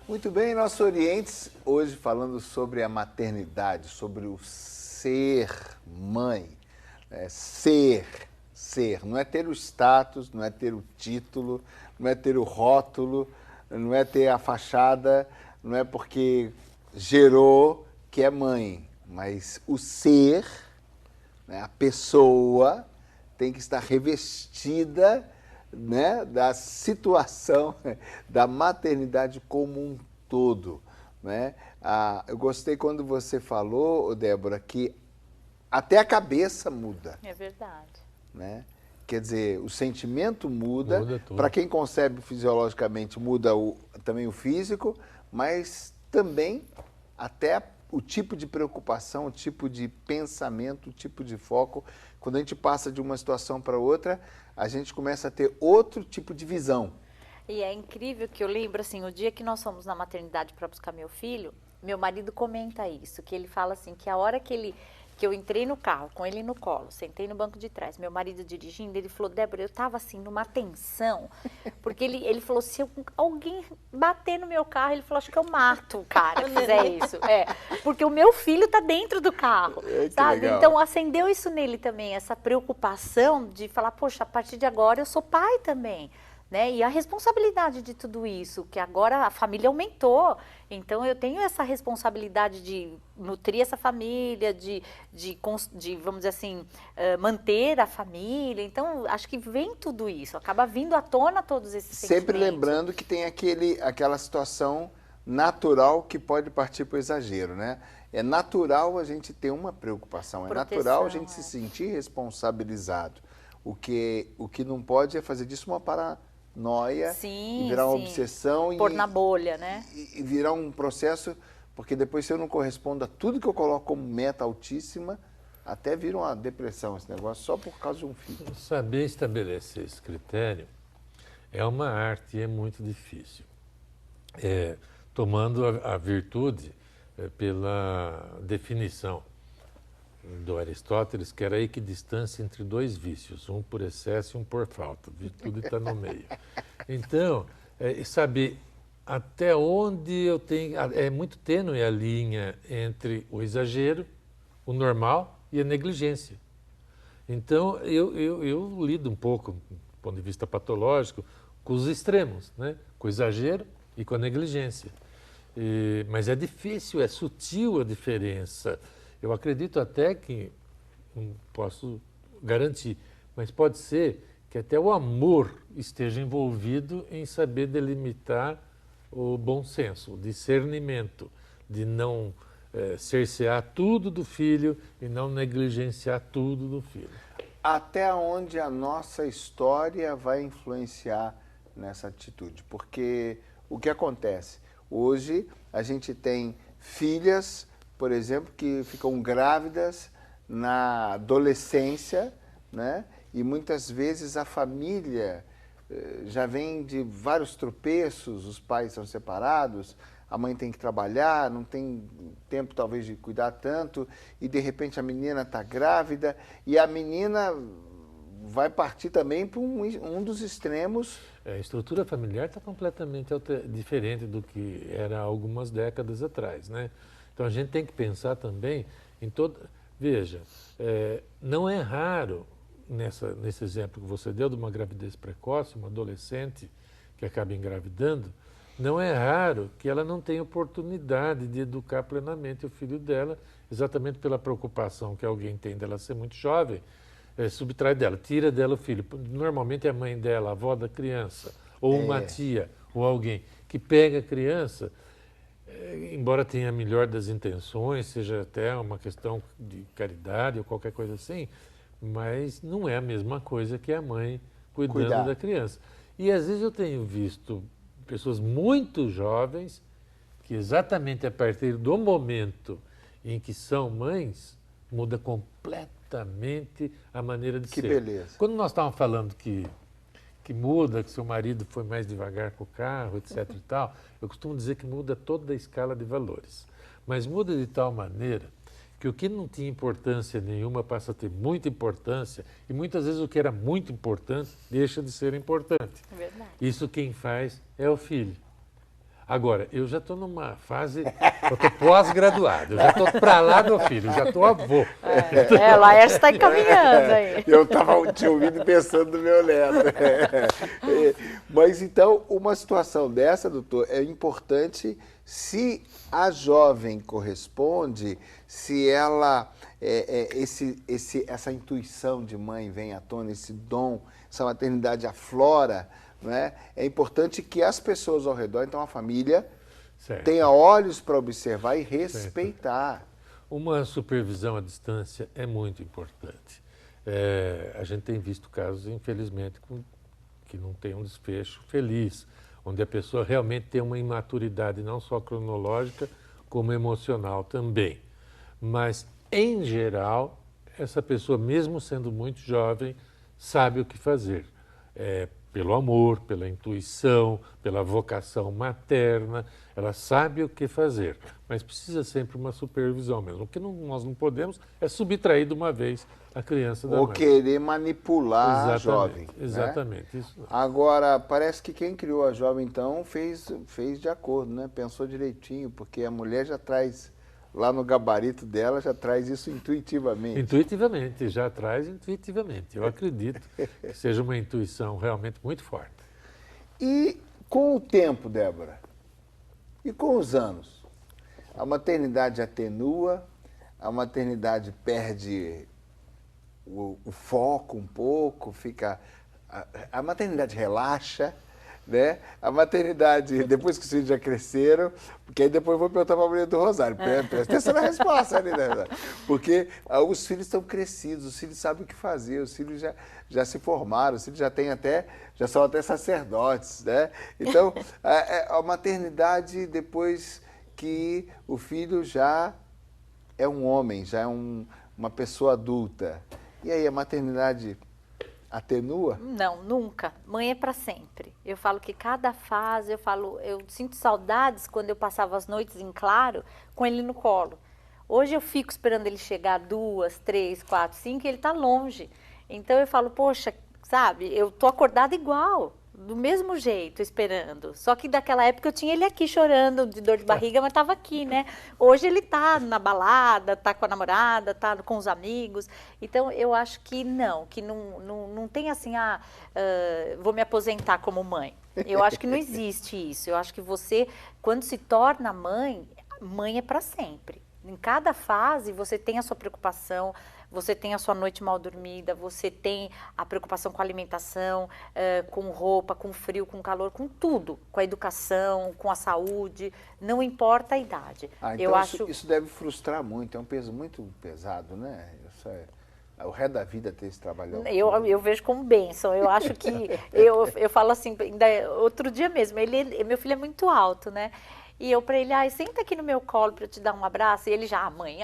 Muito bem, nossos orientes, hoje falando sobre a maternidade, sobre o ser mãe. Ser. Não é ter o status, não é ter o título, não é ter o rótulo, não é ter a fachada, não é porque gerou que é mãe, mas o ser, né, a pessoa, tem que estar revestida, né, da situação da maternidade como um todo, né? Eu gostei quando você falou, Débora, que até a cabeça muda, É verdade. né? Quer dizer, o sentimento muda, Muda tudo. para quem concebe fisiologicamente muda também o físico, mas também até o tipo de preocupação, o tipo de pensamento, o tipo de foco. Quando a gente passa de uma situação para outra, a gente começa a ter outro tipo de visão. E é incrível que eu lembro, assim, o dia que nós fomos na maternidade para buscar meu filho, meu marido comenta isso, que ele fala assim, que a hora que eu entrei no carro, com ele no colo, sentei no banco de trás, meu marido dirigindo, ele falou, Débora, eu tava assim, numa tensão, porque ele falou, se alguém bater no meu carro, ele falou, acho que eu mato o cara que fizer isso. Porque o meu filho tá dentro do carro, sabe? Legal. Então acendeu isso nele também, essa preocupação de falar, poxa, a partir de agora eu sou pai também. Né? E a responsabilidade de tudo isso, que agora a família aumentou, então eu tenho essa responsabilidade de nutrir essa família, de vamos dizer assim, manter a família, então acho que vem tudo isso, acaba vindo à tona todos esses Sempre sentimentos. lembrando que tem aquela situação natural que pode partir para o exagero, né? É natural a gente ter uma preocupação, é natural a gente se sentir responsabilizado. O que não pode é fazer disso uma paranoia e virar uma obsessão pôr na bolha, né? E virar um processo, porque depois se eu não correspondo a tudo que eu coloco como meta altíssima, até vira uma depressão esse negócio só por causa de um filho. Saber estabelecer esse critério é uma arte e é muito difícil. Tomando a virtude pela definição do Aristóteles, que era a equidistância entre dois vícios, um por excesso e um por falta. Virtude está no meio. Então, saber até onde eu tenho... É muito tênue a linha entre o exagero, o normal e a negligência. Então, eu lido um pouco, do ponto de vista patológico, com os extremos, né? Com o exagero e com a negligência. Mas é difícil, é sutil a diferença. Eu acredito até que, não posso garantir, mas pode ser que até o amor esteja envolvido em saber delimitar o bom senso, o discernimento, de não cercear tudo do filho e não negligenciar tudo do filho. Até onde a nossa história vai influenciar nessa atitude? Porque o que acontece? Hoje a gente tem filhas, por exemplo, que ficam grávidas na adolescência, né? E muitas vezes a família já vem de vários tropeços, os pais são separados, a mãe tem que trabalhar, não tem tempo talvez de cuidar tanto, e de repente a menina está grávida, e a menina vai partir também para um dos extremos. A estrutura familiar está completamente diferente do que era há algumas décadas atrás, né? Então a gente tem que pensar também em todo... Veja, não é raro, nesse exemplo que você deu de uma gravidez precoce, uma adolescente que acaba engravidando, não é raro que ela não tenha oportunidade de educar plenamente o filho dela, exatamente pela preocupação que alguém tem dela ser muito jovem, subtrai dela, tira dela o filho. Normalmente é a mãe dela, a avó da criança, ou uma tia, ou alguém que pega a criança, embora tenha a melhor das intenções, seja até uma questão de caridade ou qualquer coisa assim, mas não é a mesma coisa que a mãe cuidando da criança. E às vezes eu tenho visto pessoas muito jovens que exatamente a partir do momento em que são mães, muda completamente a maneira de ser. Que beleza. Quando nós estávamos falando que muda, que seu marido foi mais devagar com o carro, etc. e tal, eu costumo dizer que muda toda a escala de valores. Mas muda de tal maneira que o que não tinha importância nenhuma passa a ter muita importância e muitas vezes o que era muito importante deixa de ser importante. É verdade. Isso quem faz é o filho. Agora, eu já estou numa fase, eu estou pós-graduado, eu já estou para lá do filho, eu já estou avô. O Laércio está encaminhando aí. Eu estava te ouvindo e pensando no meu neto. Mas então, uma situação dessa, doutor, é importante se a jovem corresponde, se ela, essa intuição de mãe vem à tona, esse dom, essa maternidade aflora, não é? É importante que as pessoas ao redor, então a família, Certo. tenha olhos para observar e respeitar. Uma supervisão à distância é muito importante. A gente tem visto casos, infelizmente, que não tem um desfecho feliz, onde a pessoa realmente tem uma imaturidade não só cronológica, como emocional também. Mas, em geral, essa pessoa, mesmo sendo muito jovem, sabe o que fazer. Pelo amor, pela intuição, pela vocação materna, ela sabe o que fazer, mas precisa sempre uma supervisão mesmo. O que nós não podemos é subtrair de uma vez a criança da Ou mãe. querer manipular a jovem. Exatamente. Né? Isso. Agora, parece que quem criou a jovem, então, fez de acordo, né? Pensou direitinho, porque a mulher já traz, lá no gabarito dela, já traz isso intuitivamente. Intuitivamente, já traz intuitivamente. Eu acredito que seja uma intuição realmente muito forte. E com o tempo, Débora, e com os anos, a maternidade atenua, a maternidade perde o foco um pouco, a maternidade relaxa, né? A maternidade, depois que os filhos já cresceram, porque aí depois eu vou perguntar para a Maria do Rosário, presta atenção na resposta, né? Porque os filhos estão crescidos, os filhos sabem o que fazer, os filhos já se formaram, os filhos já são até sacerdotes, né? Então, a maternidade, depois que o filho já é um homem, já é uma pessoa adulta, e aí a maternidade atenua? Não, nunca. Mãe é para sempre. Eu falo que cada fase, eu sinto saudades quando eu passava as noites em claro com ele no colo. Hoje eu fico esperando ele chegar 2, 3, 4, 5 e ele está longe. Então eu falo, poxa, sabe, eu tô acordada igual, do mesmo jeito, esperando. Só que daquela época eu tinha ele aqui chorando de dor de barriga, mas estava aqui, né? Hoje ele tá na balada, tá com a namorada, tá com os amigos. Então eu acho que não tem assim, vou me aposentar como mãe. Eu acho que não existe isso. Eu acho que você, quando se torna mãe, mãe é para sempre. Em cada fase você tem a sua preocupação, você tem a sua noite mal dormida, você tem a preocupação com a alimentação, com roupa, com frio, com calor, com tudo, com a educação, com a saúde, não importa a idade. Então isso deve frustrar muito, é um peso muito pesado, né? Isso o resto da vida ter esse trabalho. Eu vejo como bênção, eu acho que, eu falo assim, ainda outro dia mesmo, meu filho é muito alto, né? E eu para ele, senta aqui no meu colo para eu te dar um abraço. E ele já, mãe,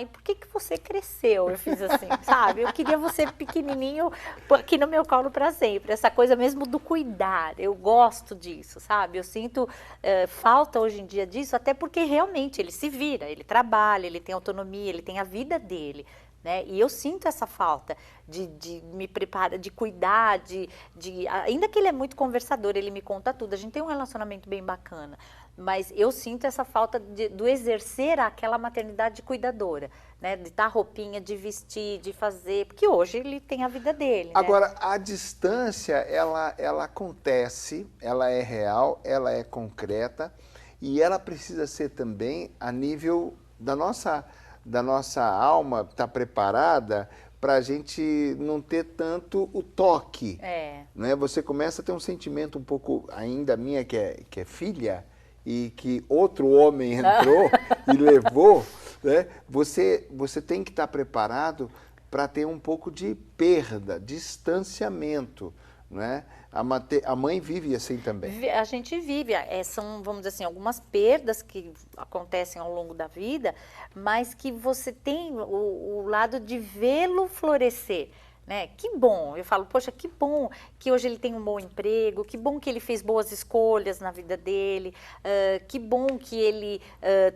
por que você cresceu? Eu fiz assim, sabe? Eu queria você pequenininho aqui no meu colo para sempre. Essa coisa mesmo do cuidar, eu gosto disso, sabe? Eu sinto falta hoje em dia disso, até porque realmente ele se vira, ele trabalha, ele tem autonomia, ele tem a vida dele. Né? E eu sinto essa falta de me preparar, de cuidar, ainda que ele é muito conversador, ele me conta tudo, a gente tem um relacionamento bem bacana, mas eu sinto essa falta do exercer aquela maternidade cuidadora, né? De dar roupinha, de vestir, de fazer, porque hoje ele tem a vida dele. Agora, né? a distância, ela acontece, ela é real, ela é concreta e ela precisa ser também a nível da nossa alma estar preparada para a gente não ter tanto o toque. Né? Você começa a ter um sentimento um pouco, ainda minha, que é filha, e que outro homem entrou e levou, né? Você tem que estar preparado para ter um pouco de perda, distanciamento. Né? A mãe vive assim também. A gente vive, são, vamos dizer assim, algumas perdas que acontecem ao longo da vida, mas que você tem o lado de vê-lo florescer, né? Que bom, eu falo, poxa, que bom que hoje ele tem um bom emprego, que bom que ele fez boas escolhas na vida dele, que bom que ele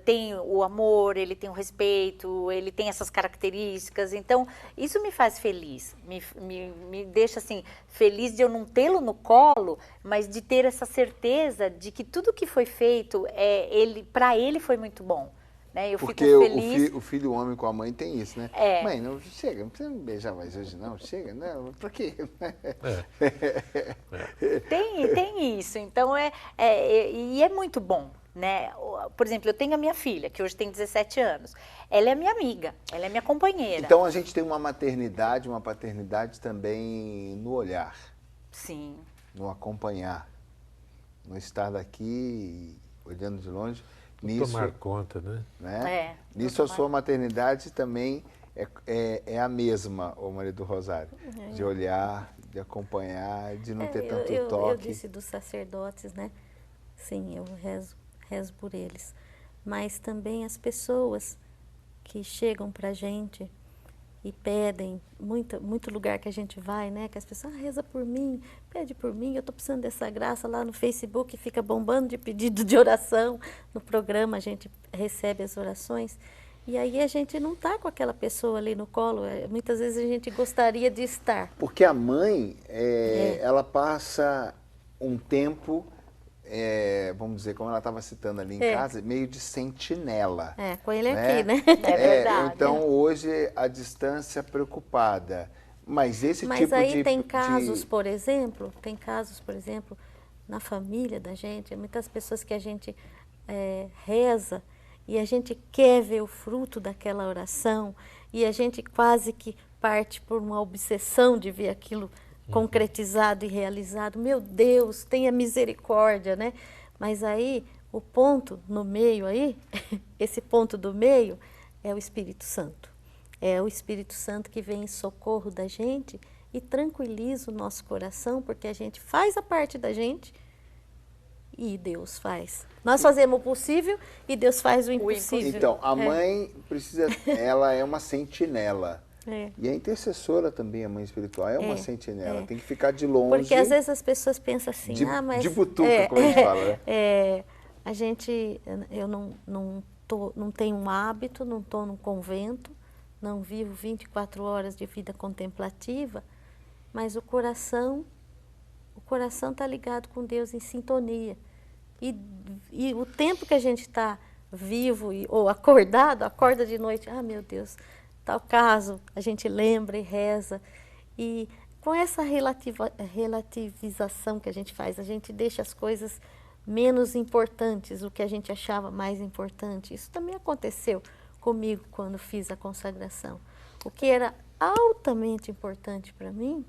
tem o amor, ele tem o respeito, ele tem essas características. Então, isso me faz feliz, me deixa assim, feliz de eu não tê-lo no colo, mas de ter essa certeza de que tudo que foi feito, para ele foi muito bom. Né? Eu Porque fico feliz. o filho homem com a mãe tem isso, né? É. Mãe, não chega, não precisa me beijar mais hoje, não. Chega, não, pra quê? Tem isso. Então, e é muito bom. Né? Por exemplo, eu tenho a minha filha, que hoje tem 17 anos. Ela é minha amiga, ela é minha companheira. Então, a gente tem uma maternidade, uma paternidade também no olhar. Sim. No acompanhar. No estar daqui, olhando de longe. Nisso, tomar conta, né? Nisso a sua maternidade também é a mesma, ô Maria do Rosário. De olhar, de acompanhar, de não ter tanto toque. Eu disse dos sacerdotes, né? Sim, eu rezo por eles. Mas também as pessoas que chegam pra gente e pedem, muito lugar que a gente vai, né? Que as pessoas, reza por mim, pede por mim, eu estou precisando dessa graça. Lá no Facebook fica bombando de pedido de oração. No programa a gente recebe as orações. E aí a gente não está com aquela pessoa ali no colo. Muitas vezes a gente gostaria de estar. Porque a mãe, ela passa um tempo... vamos dizer, como ela estava citando ali em casa, meio de sentinela. Com ele aqui, né? É verdade. Então, hoje, a distância preocupada. Mas esse tipo de... Mas aí tem casos, por exemplo, na família da gente, muitas pessoas que a gente reza e a gente quer ver o fruto daquela oração e a gente quase que parte por uma obsessão de ver aquilo concretizado e realizado. Meu Deus, tenha misericórdia, né? Mas aí, o ponto no meio aí, esse ponto do meio é o Espírito Santo. É o Espírito Santo que vem em socorro da gente e tranquiliza o nosso coração, porque a gente faz a parte da gente e Deus faz. Nós fazemos o possível e Deus faz o impossível. Então, a mãe precisa, ela é uma sentinela. E a intercessora também, a mãe espiritual, é uma sentinela, tem que ficar de longe. Porque às vezes as pessoas pensam assim, mas... De butuca, como a gente fala, né? A gente, eu não tenho um hábito, não estou num convento, não vivo 24 horas de vida contemplativa, mas o coração está ligado com Deus em sintonia. E o tempo que a gente está vivo ou acordado, acorda de noite, meu Deus... Tal caso, a gente lembra e reza. E com essa relativização que a gente faz, a gente deixa as coisas menos importantes, o que a gente achava mais importante. Isso também aconteceu comigo quando fiz a consagração. O que era altamente importante para mim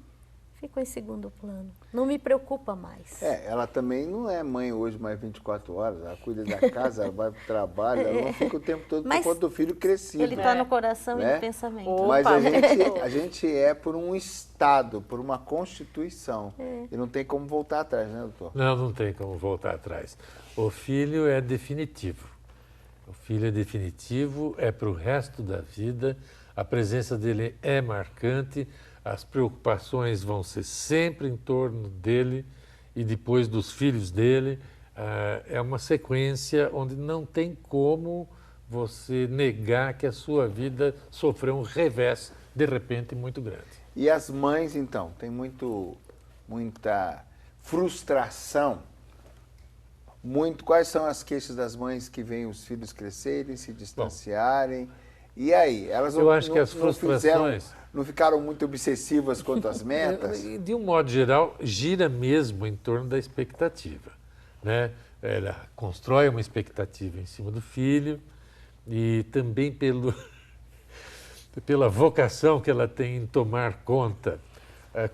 ficou em segundo plano. Não me preocupa mais. Ela também não é mãe hoje mais 24 horas. Ela cuida da casa, ela vai para o trabalho, ela não fica o tempo todo por conta do filho crescido. Ele está no coração e no pensamento. Mas a gente é por um Estado, por uma Constituição. E não tem como voltar atrás, né, doutor? Não tem como voltar atrás. O filho é definitivo. O filho é definitivo, é para o resto da vida. A presença dele é marcante. As preocupações vão ser sempre em torno dele e depois dos filhos dele. É uma sequência onde não tem como você negar que a sua vida sofreu um revés, de repente, muito grande. E as mães, então? Tem muita frustração. Quais são as queixas das mães que veem os filhos crescerem, se distanciarem? E aí? Elas eu acho que as frustrações... Não ficaram muito obsessivas quanto às metas? De um modo geral, gira mesmo em torno da expectativa, né? Ela constrói uma expectativa em cima do filho e também pela vocação que ela tem em tomar conta.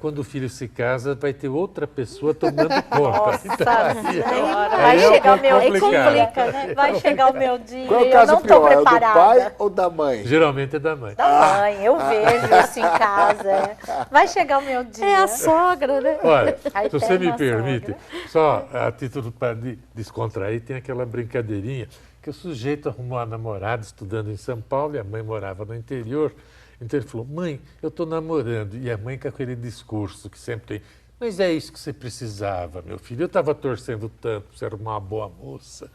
Quando o filho se casa, vai ter outra pessoa tomando conta. Nossa então, Senhora, vai chegar o meu dia, né? Vai chegar o meu dia, qual é o caso eu não estou pior, preparada. É do pai ou da mãe? Geralmente é da mãe. Da mãe, eu vejo isso em casa. Vai chegar o meu dia. É a sogra, né? Olha, A se você me eterna permite, sogra. só a título para descontrair, tem aquela brincadeirinha que o sujeito arrumou a namorada estudando em São Paulo e a mãe morava no interior. Então ele falou, mãe, eu estou namorando. E a mãe com aquele discurso que sempre tem, mas é isso que você precisava, meu filho. Eu estava torcendo tanto, você era uma boa moça.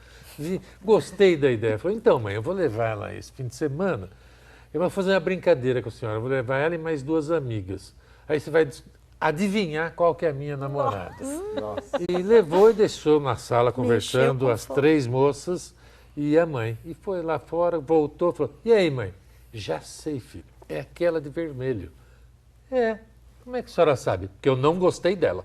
Gostei da ideia. Eu falei, então, mãe, eu vou levar ela esse fim de semana. Eu vou fazer uma brincadeira com a senhora. Eu vou levar ela e mais 2 amigas. Aí você vai adivinhar qual que é a minha namorada. Nossa. E levou e deixou na sala conversando com as fome. 3 moças e a mãe. E foi lá fora, voltou e falou, e aí, mãe? Já sei, filho, é aquela de vermelho. É, como é que a senhora sabe? Porque eu não gostei dela.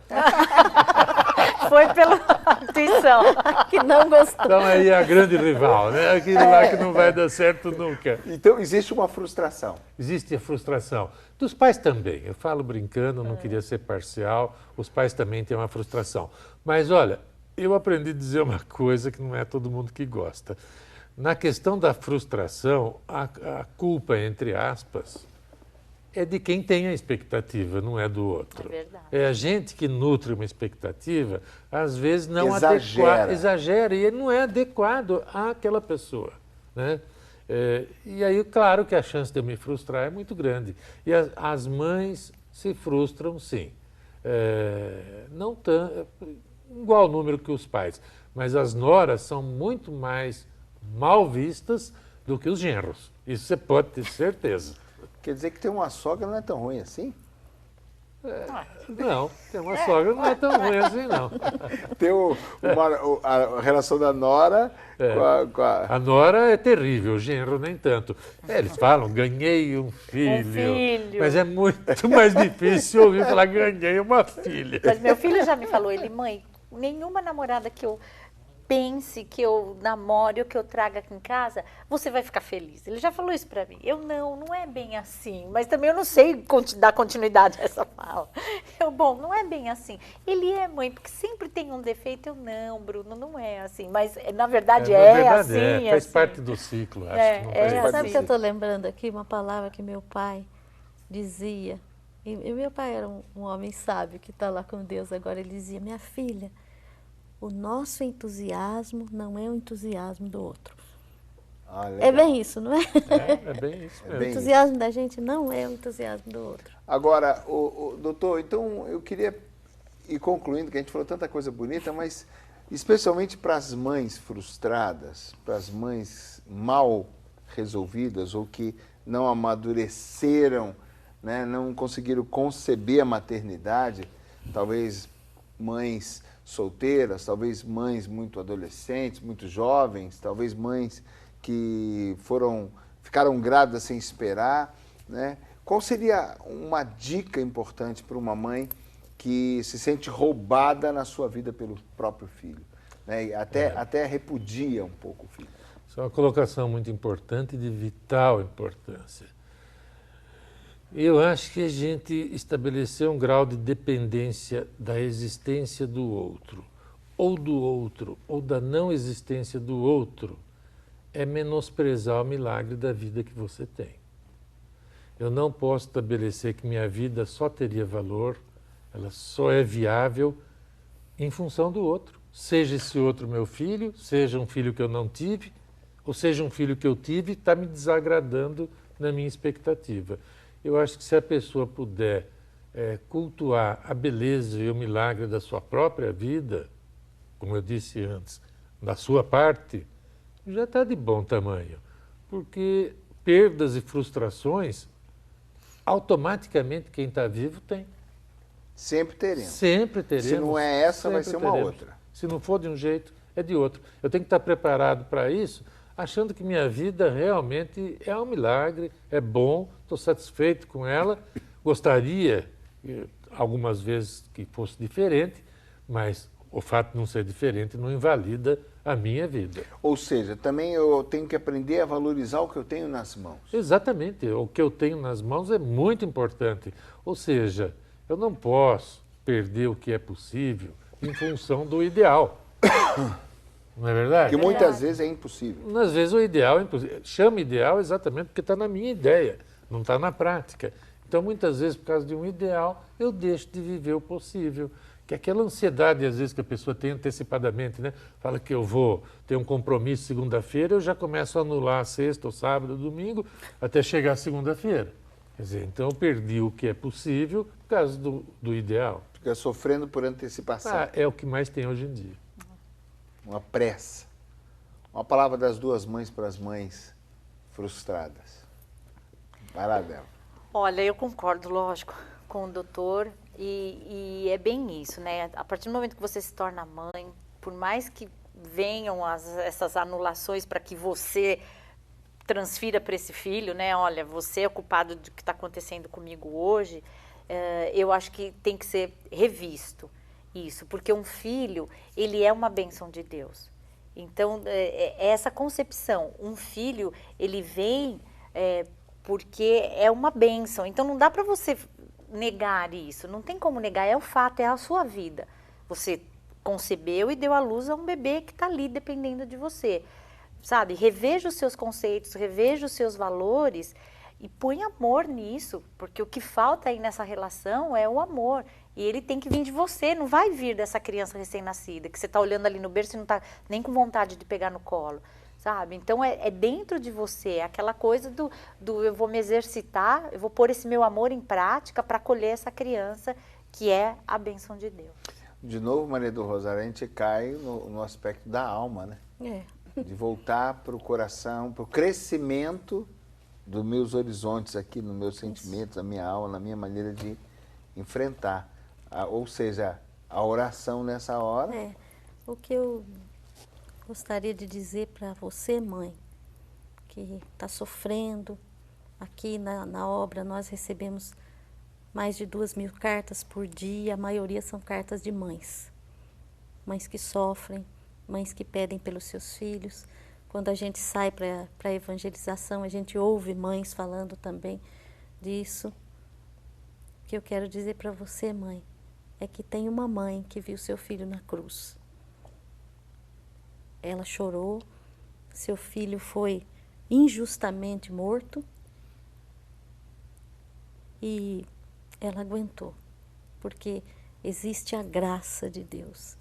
Foi pela intuição. Que não gostou. Então aí é a grande rival, né? Aquilo lá que não vai dar certo nunca. Então, existe uma frustração. Existe a frustração. Dos pais também. Eu falo brincando, não queria ser parcial. Os pais também têm uma frustração. Mas olha, eu aprendi a dizer uma coisa que não é todo mundo que gosta. Na questão da frustração, a culpa, entre aspas, é de quem tem a expectativa, não é do outro. É verdade. É a gente que nutre uma expectativa, às vezes não Exagera. exagera e ele não é adequado àquela pessoa, né? E aí, claro que a chance de eu me frustrar é muito grande. E as mães se frustram, sim. Não tão, igual o número que os pais, mas as noras são muito mais mal vistas do que os genros. Isso você pode ter certeza. Quer dizer que ter uma sogra não é tão ruim assim? Não, ter uma sogra não é tão ruim assim, não. Ter a relação da nora com a... A nora é terrível, o genro nem tanto. Eles falam, ganhei um filho. filho. Mas é muito mais difícil ouvir falar, ganhei uma filha. Mas meu filho já me falou, ele, mãe, nenhuma namorada que eu pense, que eu namore ou que eu traga aqui em casa, você vai ficar feliz. Ele já falou isso pra mim. Eu não é bem assim. Mas também eu não sei dar continuidade a essa fala. Bom, não é bem assim. Ele é, mãe, porque sempre tem um defeito. Eu, não, Bruno, não é assim. Mas, na verdade, assim. Faz assim. parte do ciclo, acho É, que não é faz assim. parte Sabe do que eu ciclo. estou lembrando aqui uma palavra que meu pai dizia. E meu pai era um homem sábio que está lá com Deus agora. Ele dizia, minha filha, o nosso entusiasmo não é o entusiasmo do outro. Ah, É legal. bem isso, não é? É bem isso É mesmo. bem O entusiasmo da gente não é o entusiasmo do outro. Agora, doutor, então eu queria ir concluindo, que a gente falou tanta coisa bonita, mas especialmente para as mães frustradas, para as mães mal resolvidas ou que não amadureceram, né, não conseguiram conceber a maternidade, talvez mães solteiras, talvez mães muito adolescentes, muito jovens, talvez mães que ficaram grávidas sem esperar, né? Qual seria uma dica importante para uma mãe que se sente roubada na sua vida pelo próprio filho, né? E até repudia um pouco o filho? Isso é uma colocação muito importante e de vital importância. Eu acho que a gente estabeleceu um grau de dependência da existência do outro, ou da não existência do outro, é menosprezar o milagre da vida que você tem. Eu não posso estabelecer que minha vida só teria valor, ela só é viável em função do outro. Seja esse outro meu filho, seja um filho que eu não tive, ou seja um filho que eu tive e está me desagradando na minha expectativa. Eu acho que se a pessoa puder cultuar a beleza e o milagre da sua própria vida, como eu disse antes, da sua parte, já está de bom tamanho. Porque perdas e frustrações, automaticamente quem está vivo tem. Sempre teremos. Sempre teremos. Se não é essa, vai ser sempre uma teremos. outra. Se não for de um jeito, é de outro. Eu tenho que estar preparado para isso, achando que minha vida realmente é um milagre, é bom, estou satisfeito com ela, gostaria, algumas vezes, que fosse diferente, mas o fato de não ser diferente não invalida a minha vida. Ou seja, também eu tenho que aprender a valorizar o que eu tenho nas mãos. Exatamente, o que eu tenho nas mãos é muito importante. Ou seja, eu não posso perder o que é possível em função do ideal. Não é verdade? Que muitas vezes é impossível. Às vezes o ideal é impossível. Chama ideal exatamente porque está na minha ideia, não está na prática. Então, muitas vezes, por causa de um ideal, eu deixo de viver o possível. Que é aquela ansiedade, às vezes, que a pessoa tem antecipadamente, né? Fala que eu vou ter um compromisso segunda-feira, eu já começo a anular a sexta, ou sábado, ou domingo, até chegar segunda-feira. Quer dizer, então eu perdi o que é possível por causa do ideal. Fica sofrendo por antecipação. É o que mais tem hoje em dia. Uma pressa. Uma palavra das duas mães para as mães frustradas. Vai lá, Débora. Olha, eu concordo, lógico, com o doutor e é bem isso, né? A partir do momento que você se torna mãe, por mais que venham essas anulações para que você transfira para esse filho, né? Olha, você é culpado do que está acontecendo comigo hoje. Eu acho que tem que ser revisto isso, porque um filho, ele é uma bênção de Deus. Então, essa concepção, um filho, ele vem porque é uma bênção. Então, não dá para você negar isso, não tem como negar, é o fato, é a sua vida. Você concebeu e deu à luz a um bebê que está ali dependendo de você. Sabe, reveja os seus conceitos, reveja os seus valores e põe amor nisso, porque o que falta aí nessa relação é o amor. E ele tem que vir de você, não vai vir dessa criança recém-nascida, que você está olhando ali no berço e não está nem com vontade de pegar no colo, sabe? Então é dentro de você, é aquela coisa do eu vou me exercitar, eu vou pôr esse meu amor em prática para acolher essa criança, que é a bênção de Deus. De novo, Maria do Rosário, a gente cai no aspecto da alma, né? De voltar para o coração, para o crescimento dos meus horizontes aqui, nos meus sentimentos, na minha alma, na minha maneira de enfrentar. Ou seja, a oração nessa hora. O que eu gostaria de dizer para você, mãe, que está sofrendo, aqui na obra nós recebemos mais de 2.000 cartas por dia, a maioria são cartas de mães. Mães que sofrem, mães que pedem pelos seus filhos. Quando a gente sai para a evangelização, a gente ouve mães falando também disso. O que eu quero dizer para você, mãe, é que tem uma mãe que viu seu filho na cruz. Ela chorou, seu filho foi injustamente morto e ela aguentou, porque existe a graça de Deus.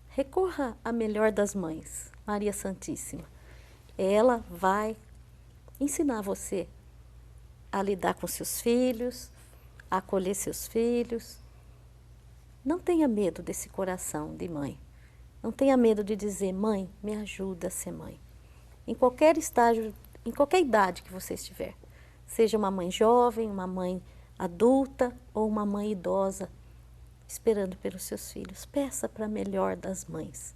Recorra à melhor das mães, Maria Santíssima. Ela vai ensinar você a lidar com seus filhos, a acolher seus filhos. Não tenha medo desse coração de mãe. Não tenha medo de dizer, mãe, me ajuda a ser mãe. Em qualquer estágio, em qualquer idade que você estiver. Seja uma mãe jovem, uma mãe adulta ou uma mãe idosa, esperando pelos seus filhos. Peça para a melhor das mães,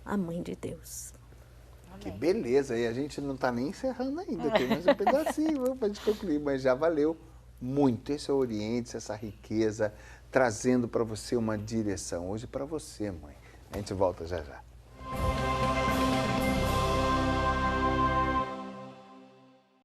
a mãe de Deus. Que beleza, e a gente não está nem encerrando ainda, tem mais um pedacinho para a gente concluir, mas já valeu muito. Esse é o Oriente, essa riqueza, trazendo para você uma direção. Hoje para você, mãe. A gente volta já já.